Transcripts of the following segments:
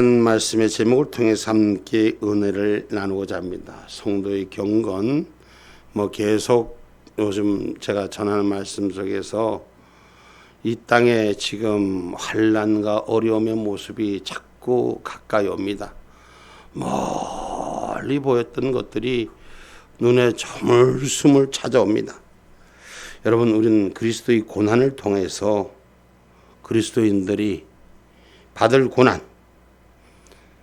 말씀의 제목을 통해서 함께 은혜를 나누고자 합니다. 성도의 경건, 계속 요즘 제가 전하는 말씀 속에서 이 땅에 지금 환난과 어려움의 모습이 자꾸 가까이 옵니다. 멀리 보였던 것들이 눈에 저물스물 찾아옵니다. 여러분, 우리는 그리스도의 고난을 통해서 그리스도인들이 받을 고난,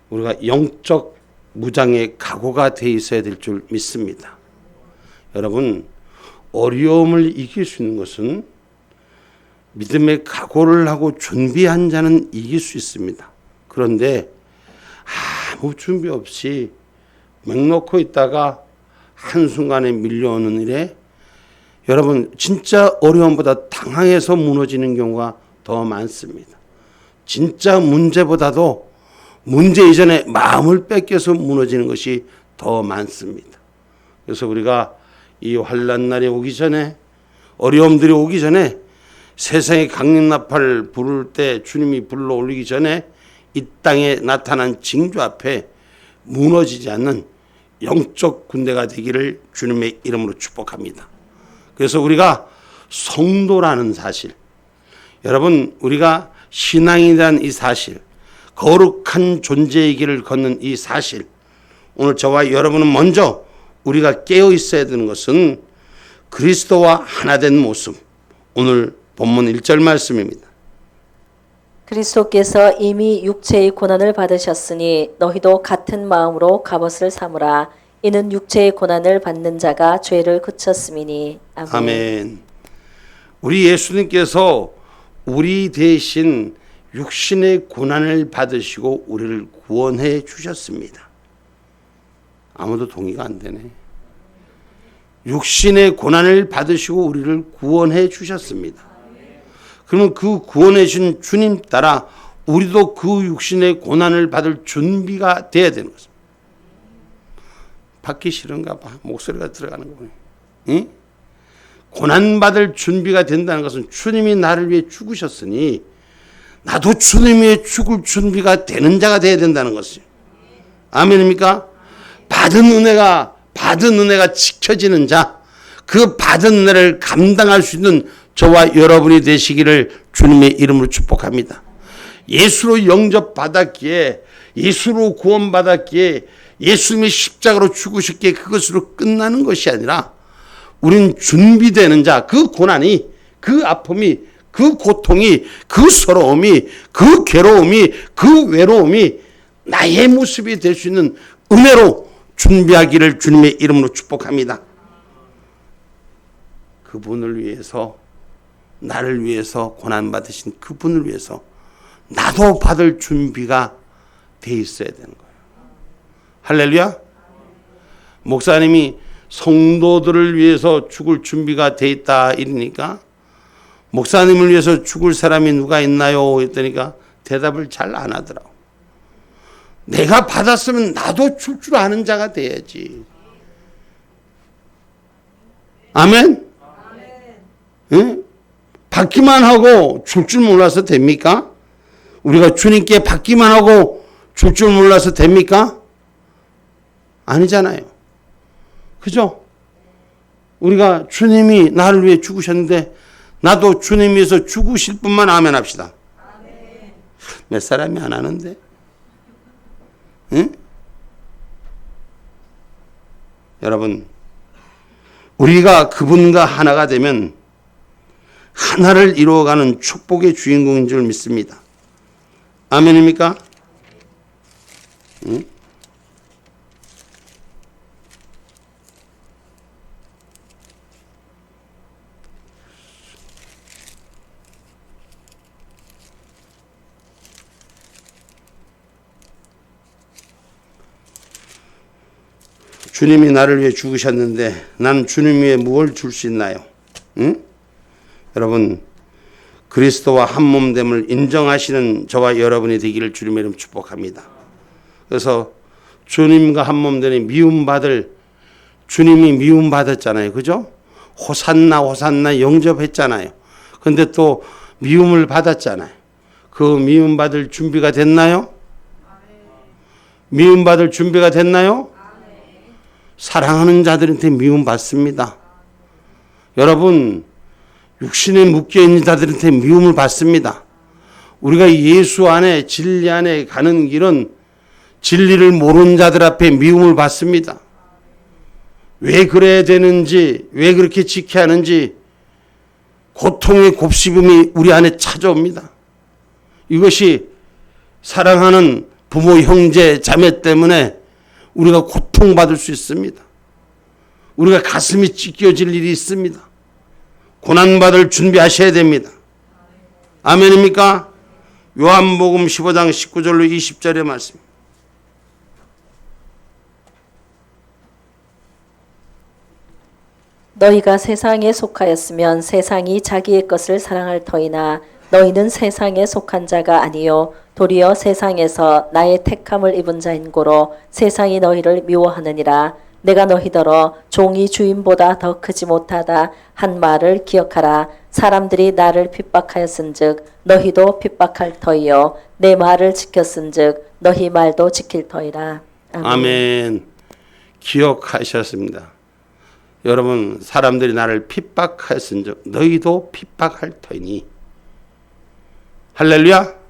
우리가 영적 무장의 각오가 돼 있어야 될 줄 믿습니다. 여러분, 어려움을 이길 수 있는 것은 믿음의 각오를 하고 준비한 자는 이길 수 있습니다. 그런데 아무 준비 없이 맹 놓고 있다가 한순간에 밀려오는 일에 여러분, 진짜 어려움보다 당황해서 무너지는 경우가 더 많습니다. 진짜 문제보다도 문제 이전에 마음을 뺏겨서 무너지는 것이 더 많습니다. 그래서 우리가 이 환난 날이 오기 전에, 어려움들이 오기 전에, 세상의 강림나팔을 부를 때 주님이 불러 올리기 전에 이 땅에 나타난 징조 앞에 무너지지 않는 영적 군대가 되기를 주님의 이름으로 축복합니다. 그래서 우리가 성도라는 사실, 여러분, 우리가 신앙에 대한 이 사실, 거룩한 존재의 길을 걷는 이 사실, 오늘 저와 여러분은 먼저 우리가 깨어 있어야 되는 것은 그리스도와 하나 된 모습. 오늘 본문 1절 말씀입니다. 그리스도께서 이미 육체의 고난을 받으셨으니 너희도 같은 마음으로 갑옷을 삼으라. 이는 육체의 고난을 받는 자가 죄를 그쳤음이니. 아멘. 아멘. 우리 예수님께서 우리 대신 육신의 고난을 받으시고 우리를 구원해 주셨습니다. 아무도 동의가 안 되네. 육신의 고난을 받으시고 우리를 구원해 주셨습니다. 그러면 그 구원해 주신 주님 따라 우리도 그 육신의 고난을 받을 준비가 돼야 되는 것입니다. 받기 싫은가 봐. 목소리가 들어가는 거 보니. 응? 고난받을 준비가 된다는 것은 주님이 나를 위해 죽으셨으니 나도 주님 위해 죽을 준비가 되는 자가 되어야 된다는 것이에요. 아멘입니까? 받은 은혜가 지켜지는 자, 그 받은 은혜를 감당할 수 있는 저와 여러분이 되시기를 주님의 이름으로 축복합니다. 예수로 영접받았기에, 예수로 구원받았기에, 예수님이 십자가로 죽으셨기에 그것으로 끝나는 것이 아니라 우린 준비되는 자, 그 고난이, 그 아픔이, 그 고통이, 그 서러움이, 그 괴로움이, 그 외로움이 나의 모습이 될 수 있는 은혜로 준비하기를 주님의 이름으로 축복합니다. 그분을 위해서, 나를 위해서 고난받으신 그분을 위해서 나도 받을 준비가 돼 있어야 되는 거예요. 할렐루야. 목사님이 성도들을 위해서 죽을 준비가 돼 있다 이러니까, 목사님을 위해서 죽을 사람이 누가 있나요? 했더니까 대답을 잘 안 하더라고. 내가 받았으면 나도 줄 줄 아는 자가 돼야지. 아멘? 응? 받기만 하고 줄 줄 몰라서 됩니까? 우리가 주님께 받기만 하고 줄 줄 몰라서 됩니까? 아니잖아요. 그죠? 우리가 주님이 나를 위해 죽으셨는데 나도 주님 위해서 죽으실 분만 아멘 합시다. 몇 사람이 안 하는데? 응? 여러분, 우리가 그분과 하나가 되면 하나를 이루어가는 축복의 주인공인 줄 믿습니다. 아멘입니까? 응? 주님이 나를 위해 죽으셨는데 난 주님 위해 무엇을 줄 수 있나요? 응? 여러분, 그리스도와 한 몸됨을 인정하시는 저와 여러분이 되기를 주님의 이름 축복합니다. 그래서 주님과 한 몸되니 미움받을, 주님이 미움받았잖아요. 그죠? 호산나 호산나 영접했잖아요. 그런데 또 미움을 받았잖아요. 그 미움받을 준비가 됐나요? 미움받을 준비가 됐나요? 사랑하는 자들한테 미움받습니다. 여러분, 육신에 묶여있는 자들한테 미움을 받습니다. 우리가 예수 안에 진리 안에 가는 길은 진리를 모르는 자들 앞에 미움을 받습니다. 왜 그래야 되는지, 왜 그렇게 지켜야 하는지 고통의 곱씹음이 우리 안에 찾아옵니다. 이것이 사랑하는 부모, 형제, 자매 때문에 우리가 고통받을 수 있습니다. 우리가 가슴이 찢겨질 일이 있습니다. 고난받을 준비하셔야 됩니다. 아멘입니까? 요한복음 15장 19절로 20절의 말씀. 너희가 세상에 속하였으면 세상이 자기의 것을 사랑할 터이나 너희는 세상에 속한 자가 아니요 도리어 세상에서 나의 택함을 입은 자인 고로 세상이 너희를 미워하느니라. 내가 너희더러 종이 주인보다 더 크지 못하다 한 말을 기억하라. 사람들이 나를 핍박하였은즉 너희도 핍박할 터이요 내 말을 지켰은즉 너희 말도 지킬 터이라. 아멘. 기억하셨습니다. 여러분, 사람들이 나를 핍박하였은즉 너희도 핍박할 터이니. 할렐루야.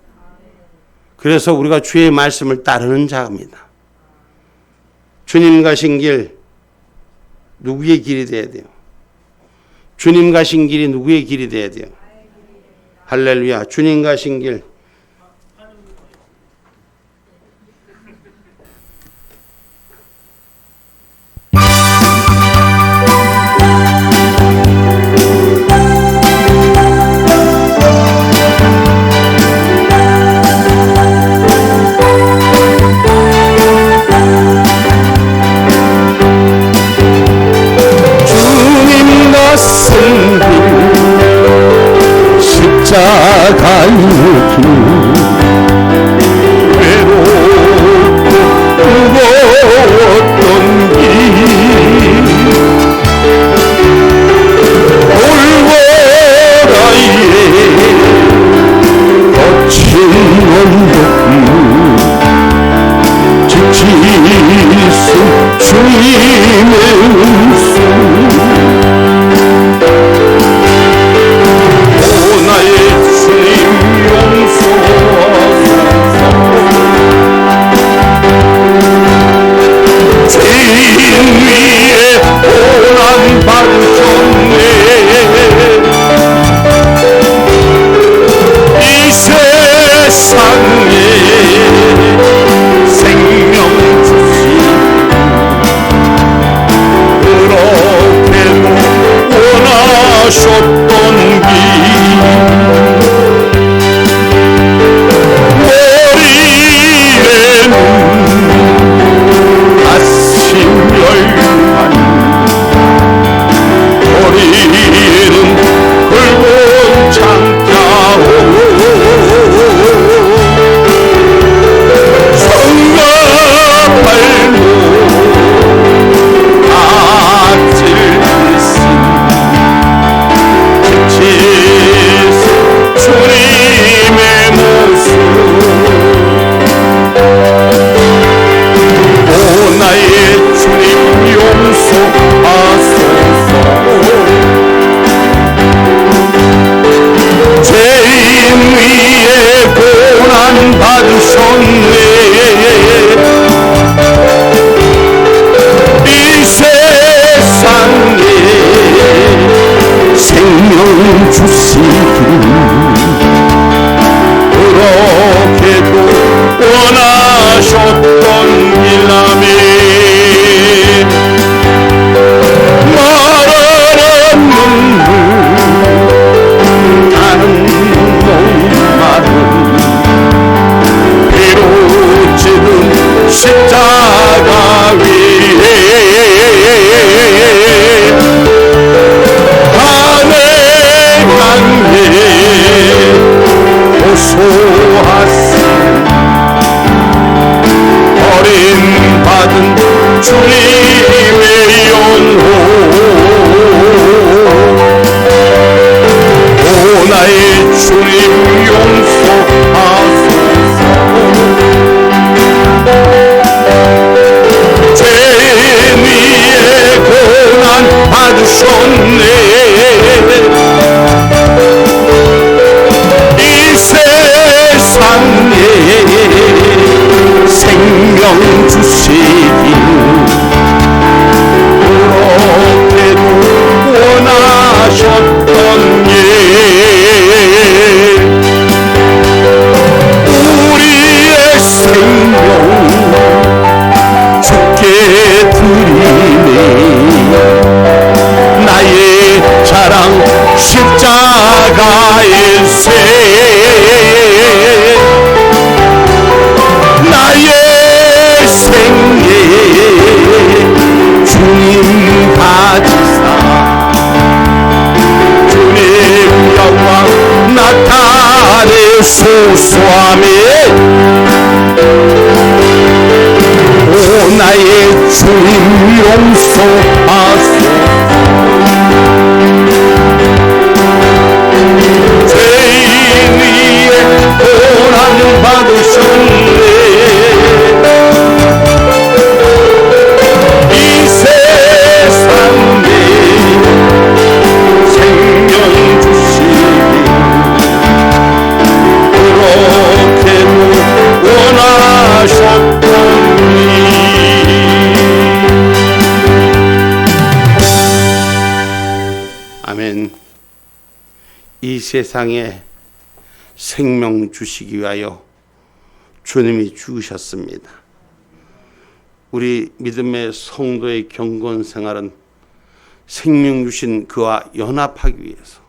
그래서 우리가 주의 말씀을 따르는 자입니다. 주님 가신 길 누구의 길이 돼야 돼요? 주님 가신 길이 누구의 길이 돼야 돼요? 할렐루야. 주님 가신 길. 십자가의 길 외롭고 무거웠던 길 골고라에 거친 언덕길 지치신 주님의 음성 나의 주님 용서하소서. 죄인 위에 고난 받으셨네. 이 세상에 생명 주시 그렇게도 원하셨던 길 머리에는 아심 열판 머리에는 붉은 장자오 성가 발로 아찔 주님의 모습 오 나의 주님 용서하소서. 죄인 위에 고난 받으셨네. 이 세상에 생명 주시길 그렇게도 원하셨던 길라며 말하는 눈물 나는 목마른 피로 찌든 십자가 위에 강에 고소하신 버림받은 주님의 연호 오 나의 주님 용서하소서. 생명 주시길 그렇게도 원하셨던 일 우리의 생명 주께 드리네 나의 자랑 십자가일세 나의 생애 주님 가지사 주님 영광 나타내소서 아멘 오 나의 주님 용서하소서 죄인 위에 고난을 받으셨네 이 세상에 생명 주시니 그렇게도 원하셨더니 아멘. 이 세상에 생명 주시기 위하여 주님이 죽으셨습니다. 우리 믿음의 성도의 경건 생활은 생명 주신 그와 연합하기 위해서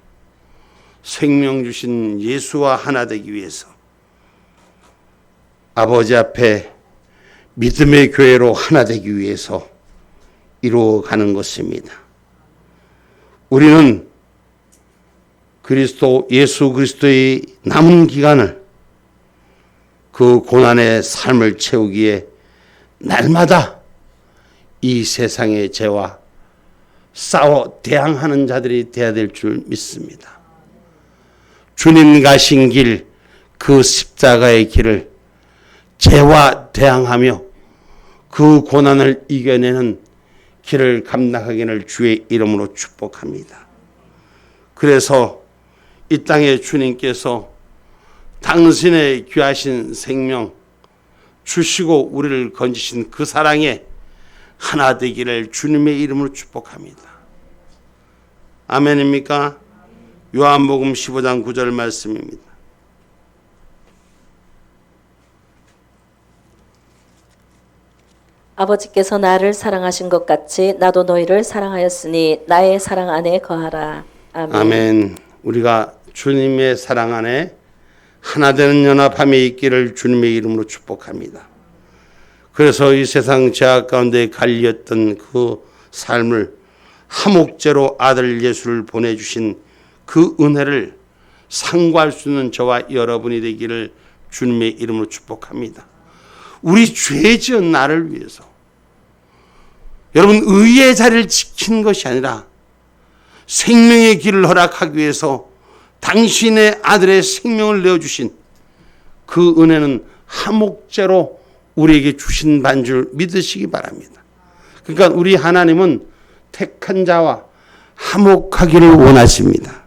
생명 주신 예수와 하나 되기 위해서 아버지 앞에 믿음의 교회로 하나 되기 위해서 이루어가는 것입니다. 우리는 예수 그리스도의 남은 기간을 그 고난의 삶을 채우기에 날마다 이 세상의 죄와 싸워 대항하는 자들이 되어야 될 줄 믿습니다. 주님 가신 길, 그 십자가의 길을 죄와 대항하며 그 고난을 이겨내는 길을 감당하기를 주의 이름으로 축복합니다. 그래서 이 땅에 주님께서 당신의 귀하신 생명 주시고 우리를 건지신 그 사랑에 하나 되기를 주님의 이름으로 축복합니다. 아멘입니까? 요한복음 15장 9절 말씀입니다. 아버지께서 나를 사랑하신 것 같이 나도 너희를 사랑하였으니 나의 사랑 안에 거하라. 아멘. 아멘. 우리가 주님의 사랑 안에 하나 되는 연합함에 있기를 주님의 이름으로 축복합니다. 그래서 이 세상 죄악 가운데 갈렸던 그 삶을 화목제로 아들 예수를 보내주신 그 은혜를 상고할 수 있는 저와 여러분이 되기를 주님의 이름으로 축복합니다. 우리 죄 지은 나를 위해서 여러분 의의 자리를 지키는 것이 아니라 생명의 길을 허락하기 위해서 당신의 아들의 생명을 내어주신 그 은혜는 화목제로 우리에게 주신 반 줄 믿으시기 바랍니다. 그러니까 우리 하나님은 택한 자와 화목하기를 원하십니다.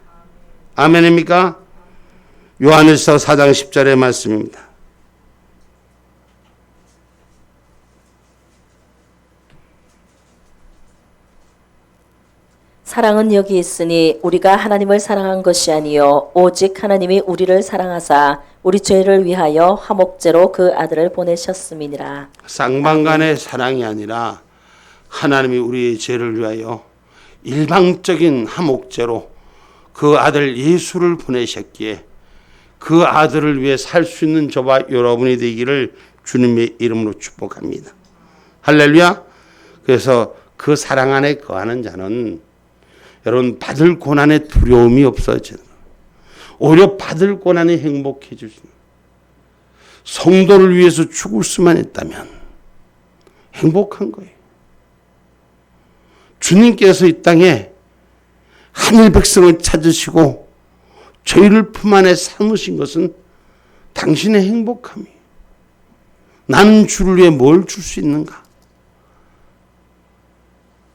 아멘입니까? 요한일서 4장 10절의 말씀입니다. 사랑은 여기 있으니 우리가 하나님을 사랑한 것이 아니요 오직 하나님이 우리를 사랑하사 우리 죄를 위하여 화목제로 그 아들을 보내셨음이니라. 쌍방간의 사랑이 아니라 하나님이 우리의 죄를 위하여 일방적인 화목제로 그 아들 예수를 보내셨기에 그 아들을 위해 살 수 있는 저와 여러분이 되기를 주님의 이름으로 축복합니다. 할렐루야. 그래서 그 사랑 안에 거하는 자는 여러분 받을 고난에 두려움이 없어져요. 오히려 받을 고난이 행복해지죠. 성도를 위해서 죽을 수만 있다면 행복한 거예요. 주님께서 이 땅에 하늘 백성을 찾으시고 저희를 품 안에 삼으신 것은 당신의 행복함이에요. 나는 주를 위해 뭘 줄 수 있는가?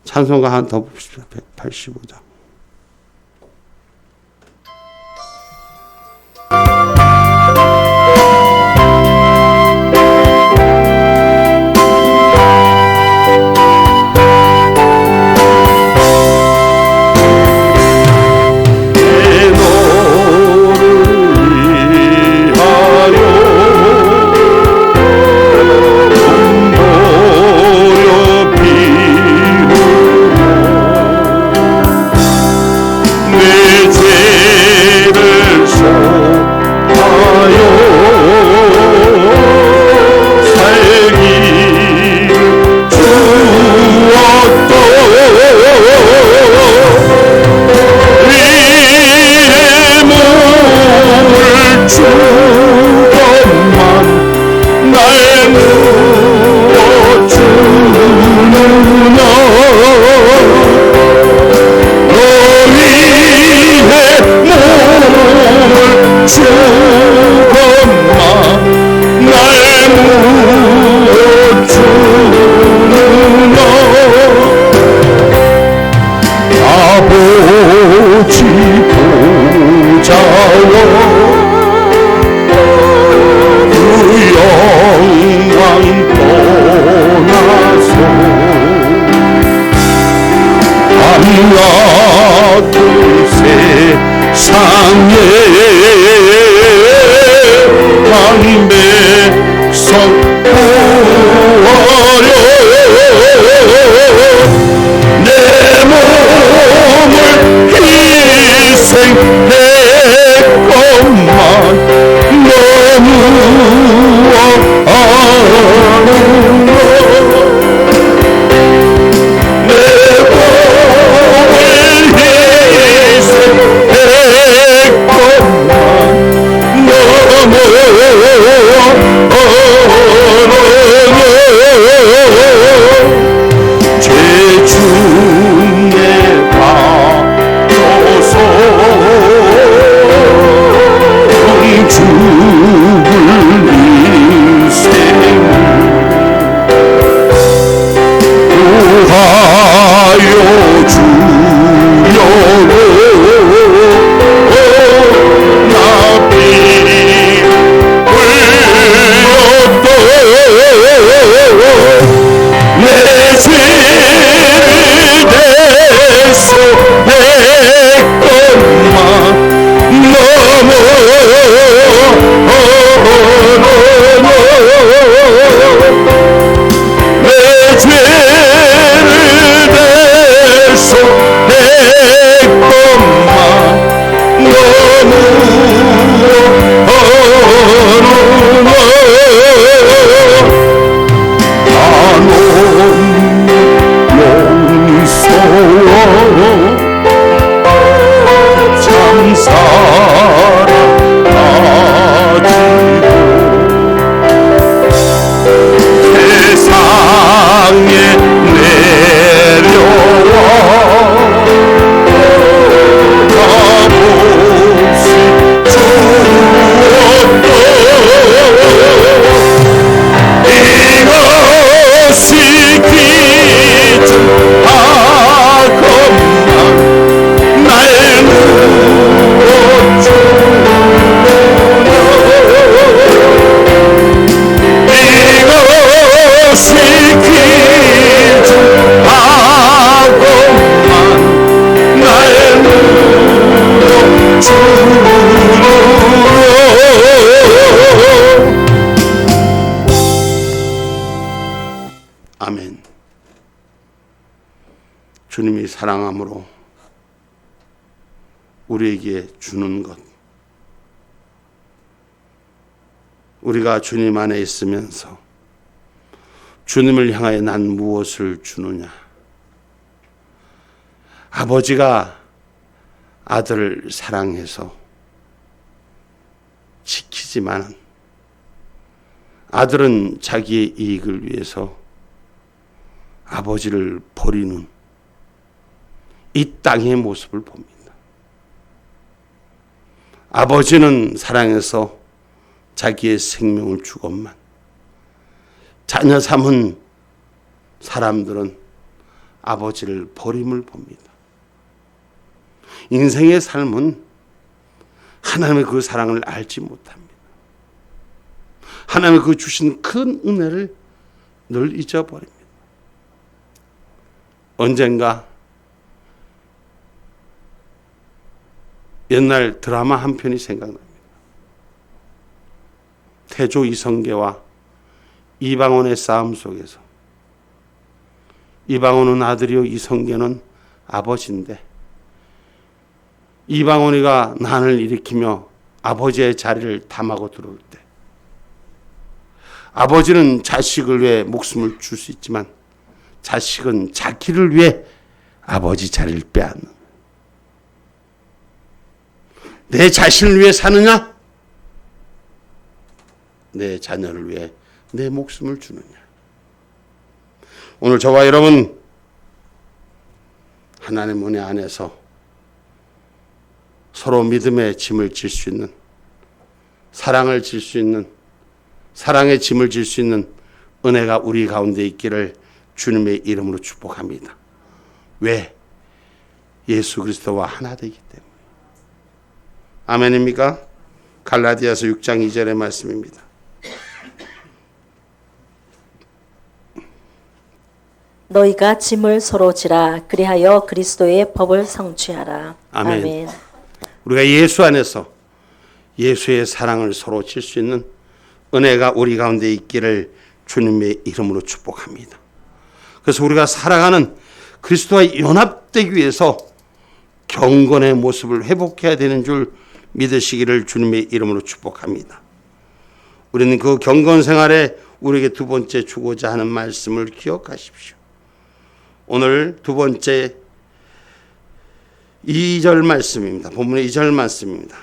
찬송가 하나 더 봅시다. 185장. 아픈 세상에 한 백성 구하려 내 몸을 희생했건만 너무 아름다워 내 몸을 희생했건만 너무 죄 중에 받아서 죽을 인생을 구하여 주려고 나 피 흘렸던 내 죄를 대속했건만 너무 내 죄를 대속했건만 너무 참사랑 가지고 세상에 내려와 값없이 주었던 이것이 귀중하건만 날 이것이 귀중하건만 날 아멘. 주님이 사랑함으로 우리에게 주는 것, 우리가 주님 안에 있으면서 주님을 향하여 난 무엇을 주느냐? 아버지가 아들을 사랑해서 지키지만 아들은 자기의 이익을 위해서 아버지를 버리는 이 땅의 모습을 봅니다. 아버지는 사랑해서 자기의 생명을 주건만 자녀 삼은 사람들은 아버지를 버림을 봅니다. 인생의 삶은 하나님의 그 사랑을 알지 못합니다. 하나님의 그 주신 큰 은혜를 늘 잊어버립니다. 언젠가 옛날 드라마 한 편이 생각납니다. 태조 이성계와 이방원의 싸움 속에서 이방원은 아들이요 이성계는 아버지인데 이방원이가 난을 일으키며 아버지의 자리를 탐하고 들어올 때 아버지는 자식을 위해 목숨을 줄 수 있지만 자식은 자기를 위해 아버지 자리를 빼앗는, 내 자신을 위해 사느냐? 내 자녀를 위해 내 목숨을 주느냐? 오늘 저와 여러분 하나님 은혜 안에서 서로 믿음의 짐을 질 수 있는, 사랑을 질 수 있는, 사랑의 짐을 질 수 있는 은혜가 우리 가운데 있기를 주님의 이름으로 축복합니다. 왜? 예수 그리스도와 하나 되기 때문에. 아멘입니까? 갈라디아서 6장 2절의 말씀입니다. 너희가 짐을 서로 지라 그리하여 그리스도의 법을 성취하라. 아멘. 우리가 예수 안에서 예수의 사랑을 서로 질 수 있는 은혜가 우리 가운데 있기를 주님의 이름으로 축복합니다. 그래서 우리가 살아가는 그리스도와 연합되기 위해서 경건의 모습을 회복해야 되는 줄 믿으시기를 주님의 이름으로 축복합니다. 우리는 그 경건 생활에 우리에게 두 번째 주고자 하는 말씀을 기억하십시오. 오늘 두 번째 2절 말씀입니다. 본문의 2절 말씀입니다.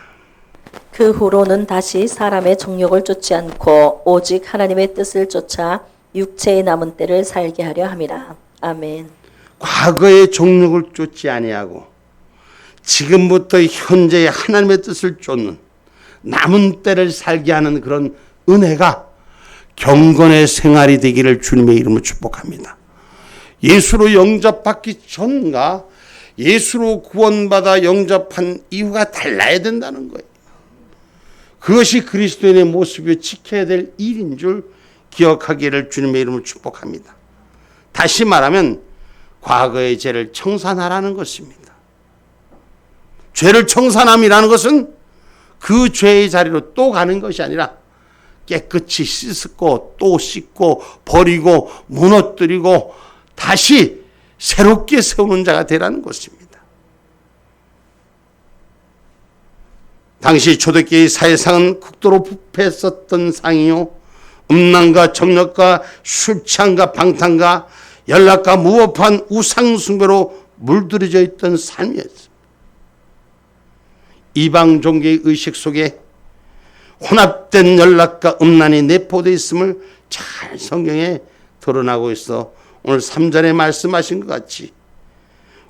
그 후로는 다시 사람의 정욕을 쫓지 않고 오직 하나님의 뜻을 쫓아 육체의 남은 때를 살게 하려 함이라. 아멘. 과거의 정욕을 쫓지 아니하고 지금부터 현재의 하나님의 뜻을 쫓는 남은 때를 살게 하는 그런 은혜가 경건의 생활이 되기를 주님의 이름으로 축복합니다. 예수로 영접받기 전과 예수로 구원받아 영접한 이후가 달라야 된다는 거예요. 그것이 그리스도인의 모습이 지켜야 될 일인 줄 기억하기를 주님의 이름으로 축복합니다. 다시 말하면 과거의 죄를 청산하라는 것입니다. 죄를 청산함이라는 것은 그 죄의 자리로 또 가는 것이 아니라 깨끗이 씻고 또 씻고 버리고 무너뜨리고 다시 새롭게 세우는 자가 되라는 것입니다. 당시 초대교회 사회상은 극도로 부패했었던 상이요, 음란과 정력과 술 취함과 방탕과 연락과 무법한 우상숭배로 물들여져 있던 삶이었습니다. 이방 종교의 의식 속에 혼합된 연락과 음란이 내포되어 있음을 잘 성경에 드러나고 있어 오늘 3절에 말씀하신 것 같이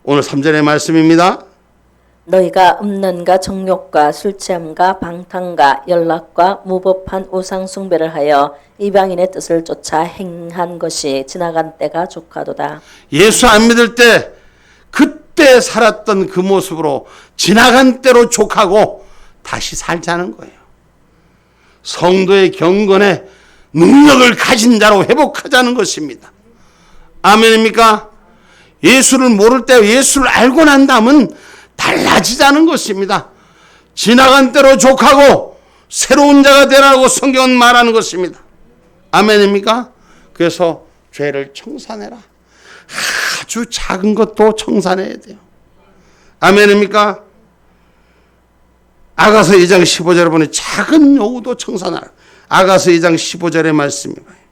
오늘 3절의 말씀입니다. 너희가 음란과 정욕과 술취함과 방탕과 연락과 무법한 우상 숭배를 하여 이방인의 뜻을 쫓아 행한 것이 지나간 때가 족하도다. 예수 안 믿을 때 그때 살았던 그 모습으로 지나간 때로 족하고 다시 살자는 거예요. 성도의 경건에 능력을 가진 자로 회복하자는 것입니다. 아멘입니까? 예수를 모를 때 예수를 알고 난 다음은 달라지자는 것입니다. 지나간 때로 족하고 새로운 자가 되라고 성경은 말하는 것입니다. 아멘입니까? 그래서 죄를 청산해라. 아주 작은 것도 청산해야 돼요. 아멘입니까? 아가서 2장 15절에 보니 작은 요구도 청산하라. 아가서 2장 15절의 말씀입니다.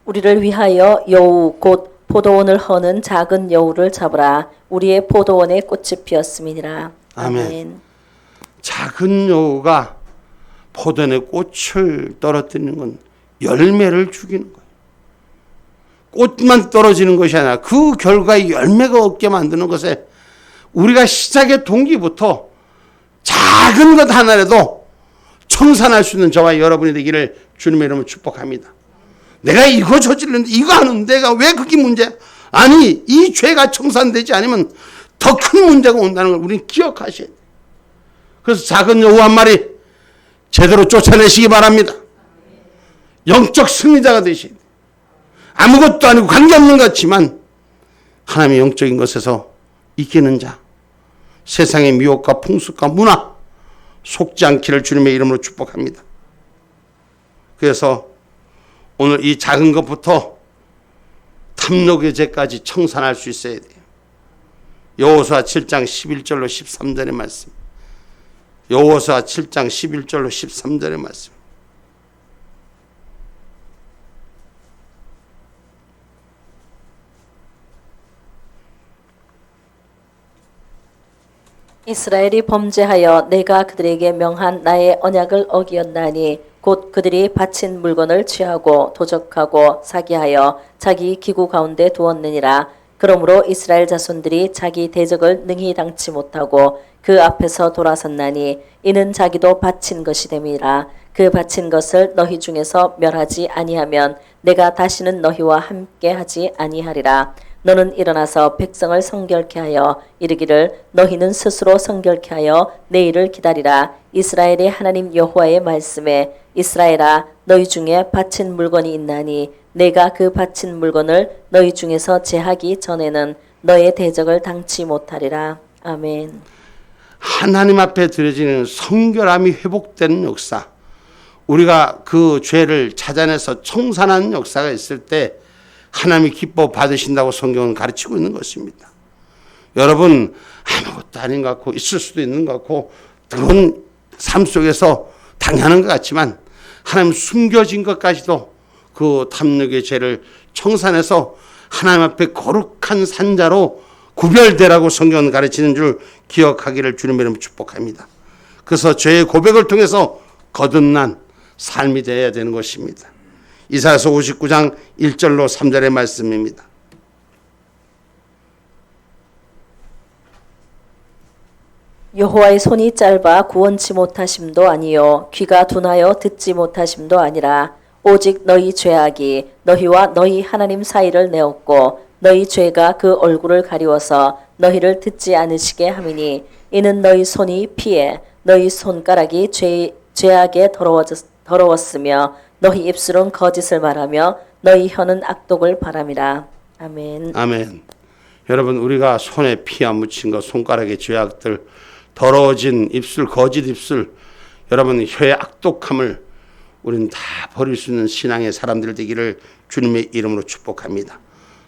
우리를 위하여 여우 곧 포도원을 허는 작은 여우를 잡으라. 우리의 포도원에 꽃이 피었음이니라. 아멘. 작은 여우가 포도원에 꽃을 떨어뜨리는 건 열매를 죽이는 거예요. 꽃만 떨어지는 것이 아니라 그 결과에 열매가 없게 만드는 것에 우리가 시작의 동기부터 작은 것 하나라도 청산할 수 있는 저와 여러분이 되기를 주님의 이름으로 축복합니다. 내가 이거 저질렀는데 이거 하는데 내가 왜 그게 문제야? 아니, 이 죄가 청산되지 않으면 더 큰 문제가 온다는 걸 우리는 기억하셔야 돼요. 그래서 작은 여우 한 마리 제대로 쫓아내시기 바랍니다. 영적 승리자가 되셔야 돼요. 아무것도 아니고 관계없는 것 같지만 하나님의 영적인 것에서 이기는 자, 세상의 미혹과 풍습과 문화 속지 않기를 주님의 이름으로 축복합니다. 그래서 오늘 이 작은 것부터 탐욕의 죄까지 청산할 수 있어야 돼요. 여호수아 7장 11절로 13절의 말씀. 여호수아 7장 11절로 13절의 말씀. 이스라엘이 범죄하여 내가 그들에게 명한 나의 언약을 어기었나니 곧 그들이 바친 물건을 취하고 도적하고 사기하여 자기 기구 가운데 두었느니라. 그러므로 이스라엘 자손들이 자기 대적을 능히 당치 못하고 그 앞에서 돌아섰나니 이는 자기도 바친 것이 됨이라. 그 바친 것을 너희 중에서 멸하지 아니하면 내가 다시는 너희와 함께 하지 아니하리라. 너는 일어나서 백성을 성결케 하여 이르기를 너희는 스스로 성결케 하여 내일을 기다리라. 이스라엘의 하나님 여호와의 말씀에 이스라엘아 너희 중에 바친 물건이 있나니 내가 그 바친 물건을 너희 중에서 제하기 전에는 너의 대적을 당치 못하리라. 아멘. 하나님 앞에 드려지는 성결함이 회복되는 역사, 우리가 그 죄를 찾아내서 청산하는 역사가 있을 때 하나님이 기뻐 받으신다고 성경은 가르치고 있는 것입니다. 여러분 아무것도 아닌 것 같고 있을 수도 있는 것 같고 그런 삶 속에서 당연한 것 같지만 하나님 숨겨진 것까지도 그 탐욕의 죄를 청산해서 하나님 앞에 거룩한 산자로 구별되라고 성경은 가르치는 줄 기억하기를 주님의 이름으로 축복합니다. 그래서 죄의 고백을 통해서 거듭난 삶이 되어야 되는 것입니다. 이사야서 59장 1절로 3절의 말씀입니다. 여호와의 손이 짧아 구원치 못하심도 아니요 귀가 둔하여 듣지 못하심도 아니라 오직 너희 죄악이 너희와 너희 하나님 사이를 내었고 너희 죄가 그 얼굴을 가리워서 너희를 듣지 않으시게 함이니 이는 너희 손이 피해 너희 손가락이 죄악에 더러웠으며 너희 입술은 거짓을 말하며 너희 혀는 악독을 바람이라. 아멘. 아멘. 여러분 우리가 손에 피가 묻힌 것, 손가락의 죄악들, 더러워진 입술, 거짓 입술, 여러분 혀의 악독함을 우리는 다 버릴 수 있는 신앙의 사람들 되기를 주님의 이름으로 축복합니다.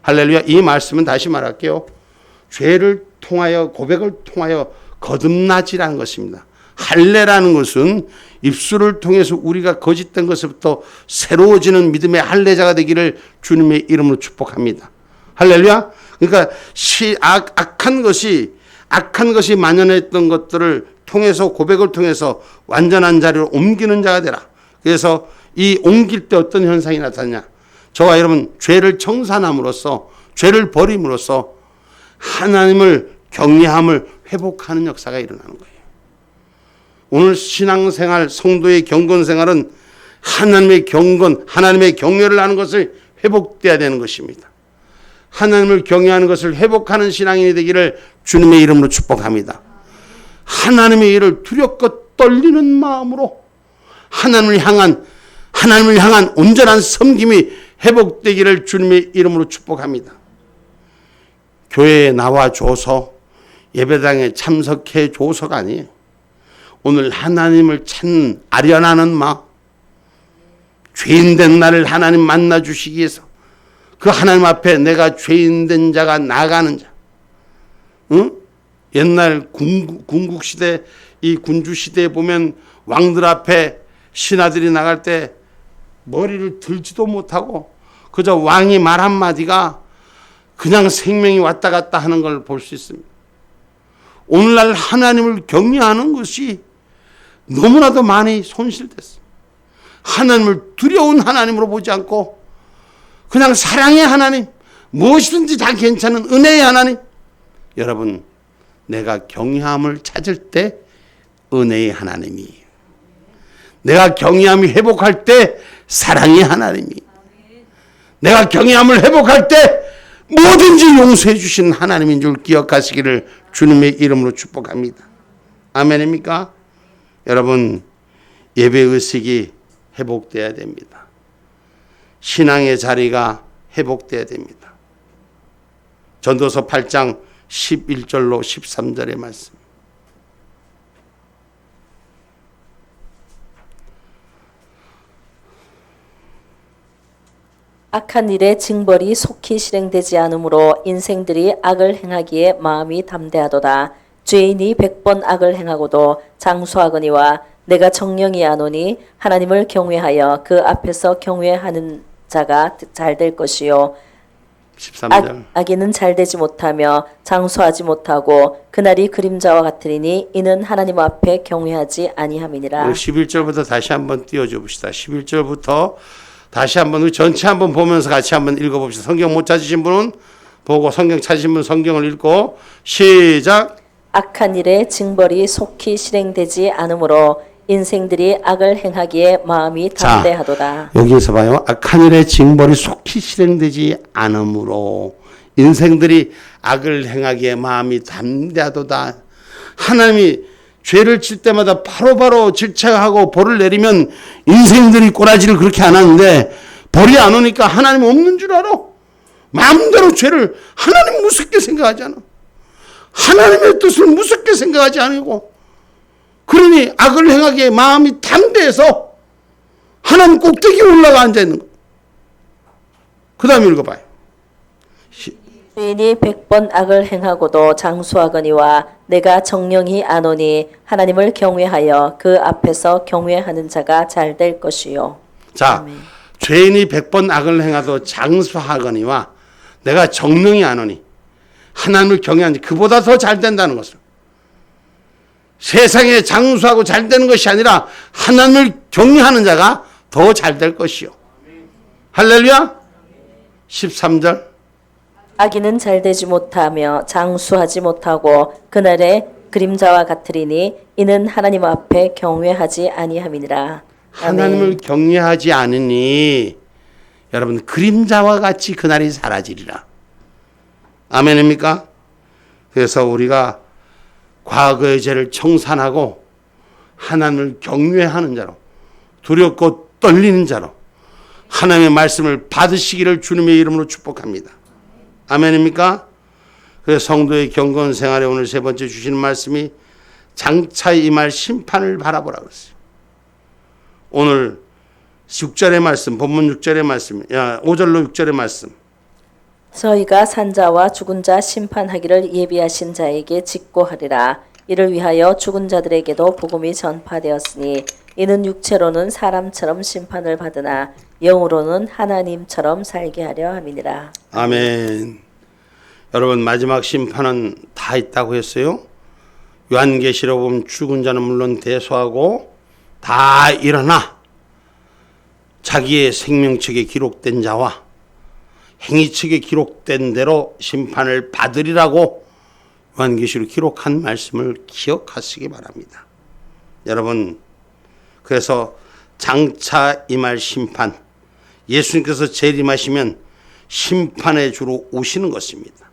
할렐루야. 이 말씀은 다시 말할게요. 죄를 통하여 고백을 통하여 거듭나지라는 것입니다. 할례라는 것은 입술을 통해서 우리가 거짓된 것부터 새로워지는 믿음의 할례자가 되기를 주님의 이름으로 축복합니다. 할렐루야. 그러니까 악한 것이 만연했던 것들을 통해서 고백을 통해서 완전한 자리로 옮기는 자가 되라. 그래서 이 옮길 때 어떤 현상이 나타나냐. 저와 여러분 죄를 청산함으로써 죄를 버림으로써 하나님을 경외함을 회복하는 역사가 일어나는 거예요. 오늘 신앙생활 성도의 경건생활은 하나님의 경건, 하나님의 경외를 하는 것을 회복돼야 되는 것입니다. 하나님을 경외하는 것을 회복하는 신앙인이 되기를 주님의 이름으로 축복합니다. 하나님의 일을 두렵고 떨리는 마음으로 하나님을 향한 온전한 섬김이 회복되기를 주님의 이름으로 축복합니다. 교회에 나와줘서 예배당에 참석해 줘서가 아니에요. 오늘 하나님을 찾는 아련하는 마음, 죄인된 나를 하나님 만나주시기 위해서 그 하나님 앞에 내가 죄인된 자가 나가는 자. 응? 옛날 군국시대, 이 군주시대에 보면 왕들 앞에 신하들이 나갈 때 머리를 들지도 못하고 그저 왕이 말 한마디가 그냥 생명이 왔다 갔다 하는 걸 볼 수 있습니다. 오늘날 하나님을 경외하는 것이 너무나도 많이 손실됐어요. 하나님을 두려운 하나님으로 보지 않고 그냥 사랑의 하나님, 무엇이든지 다 괜찮은 은혜의 하나님. 여러분, 내가 경외함을 찾을 때 은혜의 하나님이에요. 내가 경외함이 회복할 때 사랑의 하나님이에요. 내가 경외함을 회복할 때 뭐든지 용서해 주신 하나님인 줄 기억하시기를 주님의 이름으로 축복합니다. 아멘입니까? 여러분, 예배의식이 회복돼야 됩니다. 신앙의 자리가 회복돼야 됩니다. 전도서 8장 11절로 13절의 말씀. 악한 일의 징벌이 속히 실행되지 않으므로 인생들이 악을 행하기에 마음이 담대하도다. 죄인이 100번 악을 행하고도 장수하거니와 내가 정령이 아노니 하나님을 경외하여 그 앞에서 경외하는 자가 잘 될 것이요 13절. 악인은 잘 되지 못하며 장수하지 못하고 그날이 그림자와 같으리니 이는 하나님 앞에 경외하지 아니함이니라. 11절부터 다시 한번 띄워줘 봅시다. 11절부터 다시 한번 우리 전체 한번 보면서 같이 한번 읽어봅시다. 성경 못 찾으신 분은 보고 성경 찾으신 분은 성경을 읽고 시작. 악한 일의 징벌이 속히 실행되지 않으므로 인생들이 악을 행하기에 마음이 담대하도다. 여기에서 봐요. 악한 일의 징벌이 속히 실행되지 않으므로 인생들이 악을 행하기에 마음이 담대하도다. 하나님이 죄를 칠 때마다 바로바로 질책하고 벌을 내리면 인생들이 꼬라지를 그렇게 안 하는데 벌이 안 오니까 하나님 없는 줄 알아. 마음대로 죄를 하나님 무섭게 생각하지 않아. 하나님의 뜻을 무섭게 생각하지 않고 그러니 악을 행하기에 마음이 담대해서 하나님 꼭대기에 올라가 앉아있는 거예요. 그 다음에 읽어봐요. 주인이 100번 악을 행하고도 장수하거니와 내가 정령이 아노니 하나님을 경외하여 그 앞에서 경외하는 자가 잘 될 것이요. 자, 아멘. 죄인이 100번 악을 행하도 장수하거니와 내가 정령이 아노니 하나님을 경외하니 그보다 더 잘 된다는 것을. 세상에 장수하고 잘 되는 것이 아니라 하나님을 경외하는 자가 더 잘 될 것이요. 할렐루야. 13절. 악인은 잘 되지 못하며 장수하지 못하고 그날의 그림자와 같으리니 이는 하나님 앞에 경외하지 아니함이니라. 하나님을 경외하지 않으니 여러분 그림자와 같이 그날이 사라지리라. 아멘입니까? 그래서 우리가 과거의 죄를 청산하고 하나님을 경외하는 자로 두렵고 떨리는 자로 하나님의 말씀을 받으시기를 주님의 이름으로 축복합니다. 아멘입니까? 그래서 성도의 경건 생활에 오늘 세 번째 주시는 말씀이 장차 임할 심판을 바라보라 그랬어요. 오늘 6절의 말씀, 본문 6절의 말씀, 5절로 6절의 말씀. 저희가 산자와 죽은 자 심판하기를 예비하신 자에게 직고하리라. 이를 위하여 죽은 자들에게도 복음이 전파되었으니 이는 육체로는 사람처럼 심판을 받으나 영으로는 하나님처럼 살게 하려 함이니라. 아멘. 여러분 마지막 심판은 다 있다고 했어요. 요한계시록 보면 죽은 자는 물론 대소하고 다 일어나 자기의 생명책에 기록된 자와 행위책에 기록된 대로 심판을 받으리라고 요한계시록 기록한 말씀을 기억하시기 바랍니다. 여러분 그래서 장차 임할 심판 예수님께서 재림하시면 심판의 주로 오시는 것입니다.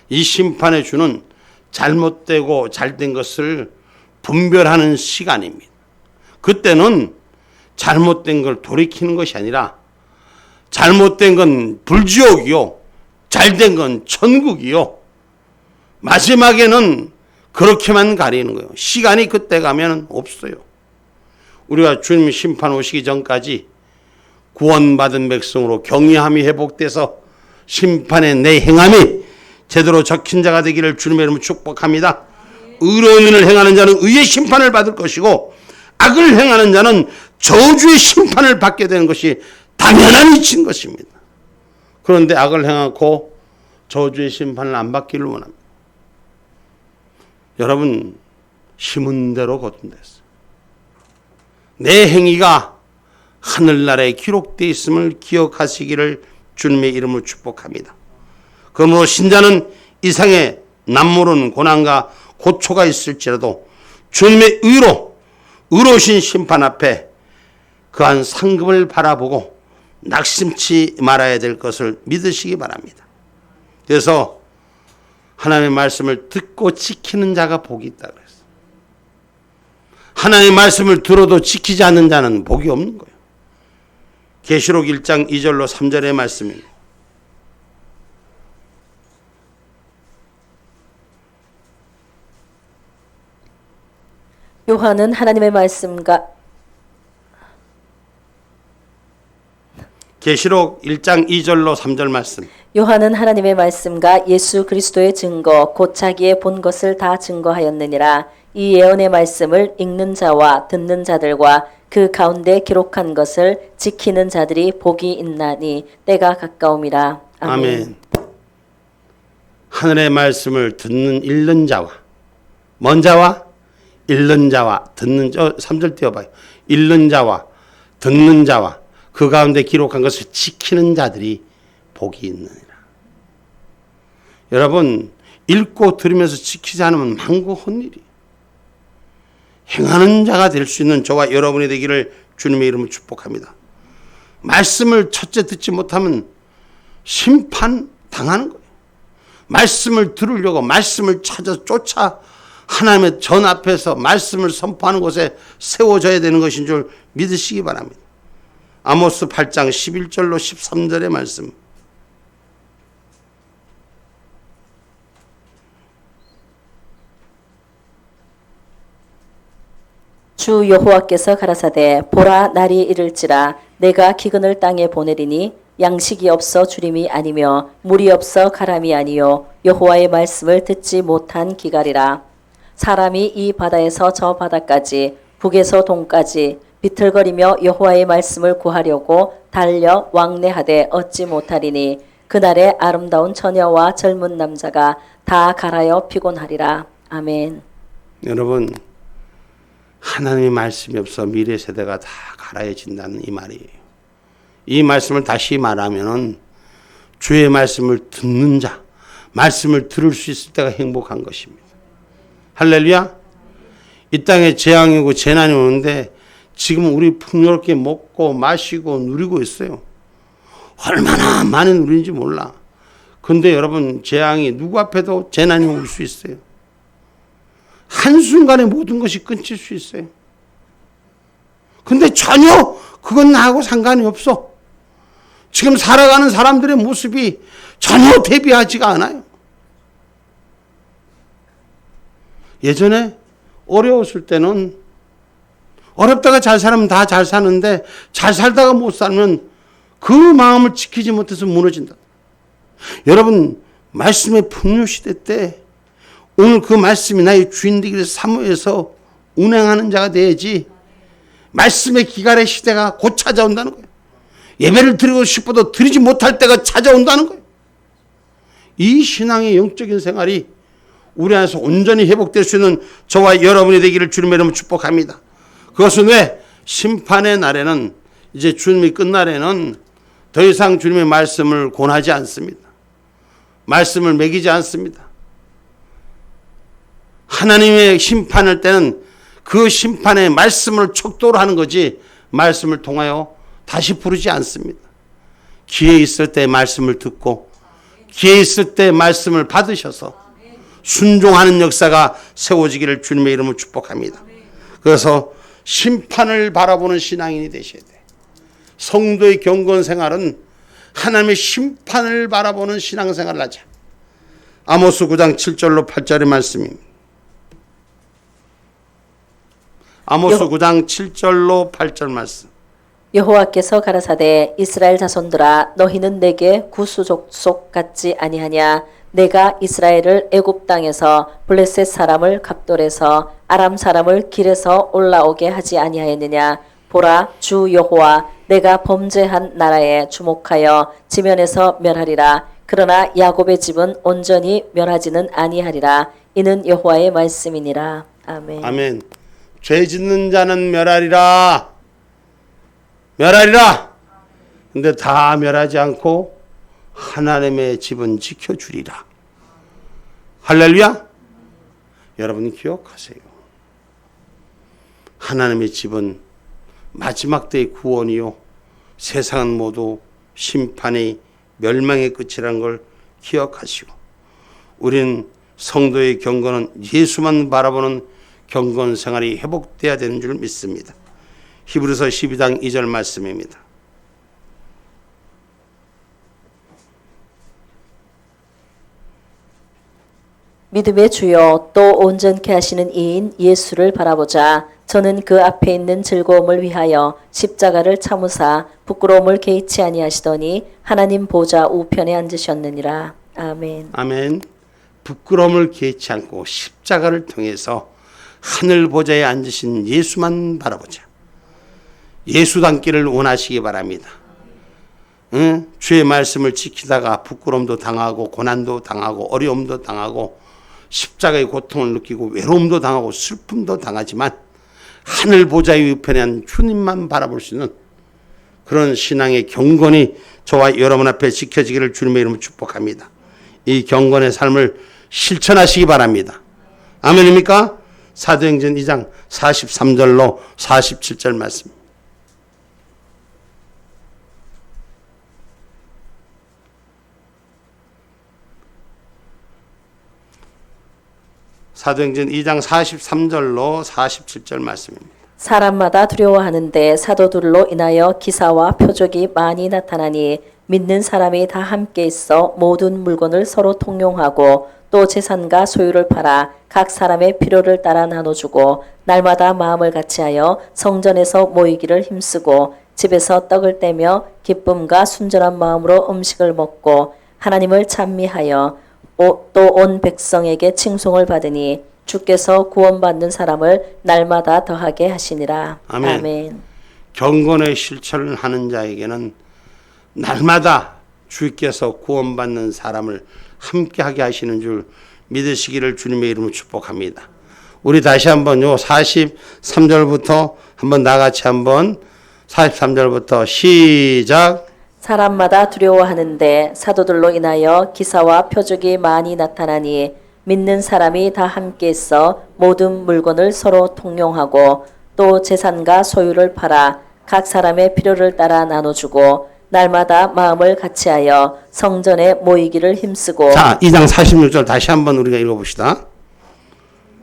이 심판의 주는 잘못되고 잘된 것을 분별하는 시간입니다. 그때는 잘못된 걸 돌이키는 것이 아니라 잘못된 건 불지옥이요 잘된 건 천국이요 마지막에는 그렇게만 가리는 거예요. 시간이 그때 가면 없어요. 우리가 주님 심판 오시기 전까지 구원받은 백성으로 경외함이 회복돼서 심판의 내 행함이 제대로 적힌 자가 되기를 주님의 이름으로 축복합니다. 의로운 일을 행하는 자는 의의 심판을 받을 것이고 악을 행하는 자는 저주의 심판을 받게 되는 것이 당연한 이치인 것입니다. 그런데 악을 행하고 저주의 심판을 안 받기를 원합니다. 여러분 심은 대로 거둔댔어요. 내 행위가 하늘나라에 기록되어 있음을 기억하시기를 주님의 이름으로 축복합니다. 그러므로 신자는 이상의 남모르는 고난과 고초가 있을지라도 주님의 의로우신 심판 앞에 그한 상급을 바라보고 낙심치 말아야 될 것을 믿으시기 바랍니다. 그래서 하나님의 말씀을 듣고 지키는 자가 복이 있다 그랬어요. 하나님의 말씀을 들어도 지키지 않는 자는 복이 없는 거예요. 계시록 1장 2절로 3절의 말씀입니다. 요한은 하나님의 말씀과 계시록 1장 2절로 3절 말씀. 요한은 하나님의 말씀과 예수 그리스도의 증거 곧 자기의 본 것을 다 증거하였느니라. 이 예언의 말씀을 읽는 자와 듣는 자들과 그 가운데 기록한 것을 지키는 자들이 복이 있나니 때가 가까움이라. 아멘. 아멘. 하늘의 말씀을 듣는 읽는 자와 먼 자와 읽는 자와 듣는 3절 띄워봐요. 읽는 자와 듣는 자와 그 가운데 기록한 것을 지키는 자들이 복이 있느니라. 여러분 읽고 들으면서 지키지 않으면 망고 헛일이 행하는 자가 될 수 있는 저와 여러분이 되기를 주님의 이름으로 축복합니다. 말씀을 첫째 듣지 못하면 심판 당하는 거예요. 말씀을 들으려고 말씀을 쫓아 하나님의 전 앞에서 말씀을 선포하는 곳에 세워져야 되는 것인 줄 믿으시기 바랍니다. 아모스 8장 11절로 13절의 말씀. 주 여호와께서 가라사대 보라 날이 이를지라 내가 기근을 땅에 보내리니 양식이 없어 주림이 아니며 물이 없어 가람이 아니요 여호와의 말씀을 듣지 못한 기갈이라. 사람이 이 바다에서 저 바다까지 북에서 동까지 비틀거리며 여호와의 말씀을 구하려고 달려 왕래하되 얻지 못하리니 그날에 아름다운 처녀와 젊은 남자가 다 갈아여 피곤하리라. 아멘. 여러분, 하나님의 말씀이 없어 미래 세대가 다 갈아해진다는 이 말이에요. 이 말씀을 다시 말하면은 주의 말씀을 듣는 자, 말씀을 들을 수 있을 때가 행복한 것입니다. 할렐루야. 이 땅에 재앙이고 재난이 오는데 지금 우리 풍요롭게 먹고 마시고 누리고 있어요. 얼마나 많이 누리는지 몰라. 근데 여러분, 재앙이 누구 앞에도 재난이 올 수 있어요. 한순간에 모든 것이 끊길 수 있어요. 근데 전혀 그건 나하고 상관이 없어. 지금 살아가는 사람들의 모습이 전혀 대비하지가 않아요. 예전에 어려웠을 때는 어렵다가 잘 살면 다 잘 사는데 잘 살다가 못 살면 그 마음을 지키지 못해서 무너진다. 여러분, 말씀의 풍요시대 때 오늘 그 말씀이 나의 주인 되기를 사모해서 운행하는 자가 돼야지. 말씀의 기갈의 시대가 곧 찾아온다는 거예요. 예배를 드리고 싶어도 드리지 못할 때가 찾아온다는 거예요. 이 신앙의 영적인 생활이 우리 안에서 온전히 회복될 수 있는 저와 여러분이 되기를 주님의 이름으로 축복합니다. 그것은 왜? 심판의 날에는, 이제 주님이 끝날에는 더 이상 주님의 말씀을 권하지 않습니다. 말씀을 매기지 않습니다. 하나님의 심판할 때는 그 심판의 말씀을 척도로 하는 거지 말씀을 통하여 다시 부르지 않습니다. 기회 있을 때 말씀을 듣고 기회 있을 때 말씀을 받으셔서 순종하는 역사가 세워지기를 주님의 이름으로 축복합니다. 그래서 심판을 바라보는 신앙인이 되셔야 돼요. 성도의 경건 생활은 하나님의 심판을 바라보는 신앙생활을 하자. 아모스 9장 7절로 8절의 말씀입니다. 아모스 9장 7절로 8절 말씀. 여호와께서 가라사대 이스라엘 자손들아 너희는 내게 구수족속 같지 아니하냐. 내가 이스라엘을 애굽 땅에서 블레셋 사람을 갑돌에서 아람 사람을 길에서 올라오게 하지 아니하였느냐. 보라 주 여호와 내가 범죄한 나라에 주목하여 지면에서 멸하리라. 그러나 야곱의 집은 온전히 멸하지는 아니하리라. 이는 여호와의 말씀이니라. 아멘. 아멘. 죄 짓는 자는 멸하리라. 멸하리라. 근데 다 멸하지 않고 하나님의 집은 지켜주리라. 할렐루야. 여러분 기억하세요. 하나님의 집은 마지막 때의 구원이요 세상은 모두 심판의 멸망의 끝이라는 걸 기억하시고, 우리는 성도의 경건은 예수만 바라보는 경건 생활이 회복돼야 되는 줄 믿습니다. 히브리서 12장 2절 말씀입니다. 믿음의 주여 또 온전케 하시는 이인 예수를 바라보자. 저는 그 앞에 있는 즐거움을 위하여 십자가를 참으사 부끄러움을 개의치 아니하시더니 하나님 보좌 우편에 앉으셨느니라. 아멘. 아멘. 부끄러움을 개의치 않고 십자가를 통해서 하늘 보좌에 앉으신 예수만 바라보자. 예수 닮기를 원하시기 바랍니다. 응? 주의 말씀을 지키다가 부끄러움도 당하고 고난도 당하고 어려움도 당하고 십자가의 고통을 느끼고 외로움도 당하고 슬픔도 당하지만 하늘 보좌의 우편에 한 주님만 바라볼 수 있는 그런 신앙의 경건이 저와 여러분 앞에 지켜지기를 주님의 이름으로 축복합니다. 이 경건의 삶을 실천하시기 바랍니다. 아멘입니까? 사도행전 2장 43절로 47절 말씀. 사도행전 2장 43절로 47절 말씀입니다. 사람마다 두려워하는데 사도들로 인하여 기사와 표적이 많이 나타나니 믿는 사람이 다 함께 있어 모든 물건을 서로 통용하고 또 재산과 소유를 팔아 각 사람의 필요를 따라 나눠주고 날마다 마음을 같이하여 성전에서 모이기를 힘쓰고 집에서 떡을 떼며 기쁨과 순전한 마음으로 음식을 먹고 하나님을 찬미하여 또 온 백성에게 칭송을 받으니 주께서 구원받는 사람을 날마다 더하게 하시니라. 아멘. 아멘. 경건의 실천을 하는 자에게는 날마다 주께서 구원받는 사람을 함께하게 하시는 줄 믿으시기를 주님의 이름으로 축복합니다. 우리 다시 한번요 43절부터 한번 나같이 한번 43절부터 시작. 사람마다 두려워하는데 사도들로 인하여 기사와 표적이 많이 나타나니 믿는 사람이 다 함께 있어 모든 물건을 서로 통용하고 또 재산과 소유를 팔아 각 사람의 필요를 따라 나눠주고 날마다 마음을 같이하여 성전에 모이기를 힘쓰고. 자, 2장 46절 다시 한번 우리가 읽어봅시다.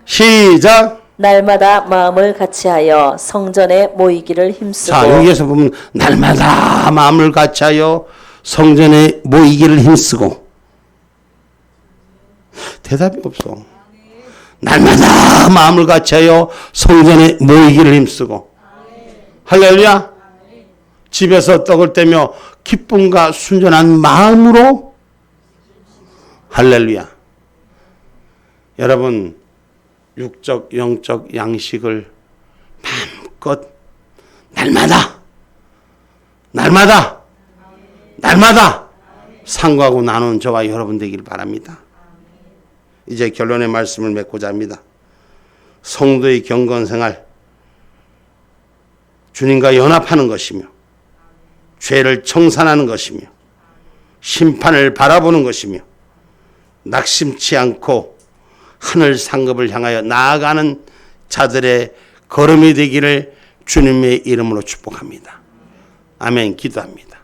시작. 날마다 마음을 같이하여 성전에 모이기를 힘쓰고. 자, 여기에서 보면 날마다 마음을 같이하여 성전에 모이기를 힘쓰고. 대답이 없어. 날마다 마음을 같이하여 성전에 모이기를 힘쓰고. 할렐루야. 집에서 떡을 떼며 기쁨과 순전한 마음으로. 할렐루야. 여러분, 육적, 영적 양식을 마음껏 날마다 상고하고 나누는 저와 여러분 되길 바랍니다. 이제 결론의 말씀을 맺고자 합니다. 성도의 경건생활, 주님과 연합하는 것이며 죄를 청산하는 것이며 심판을 바라보는 것이며 낙심치 않고 하늘 상급을 향하여 나아가는 자들의 걸음이 되기를 주님의 이름으로 축복합니다. 아멘. 기도합니다.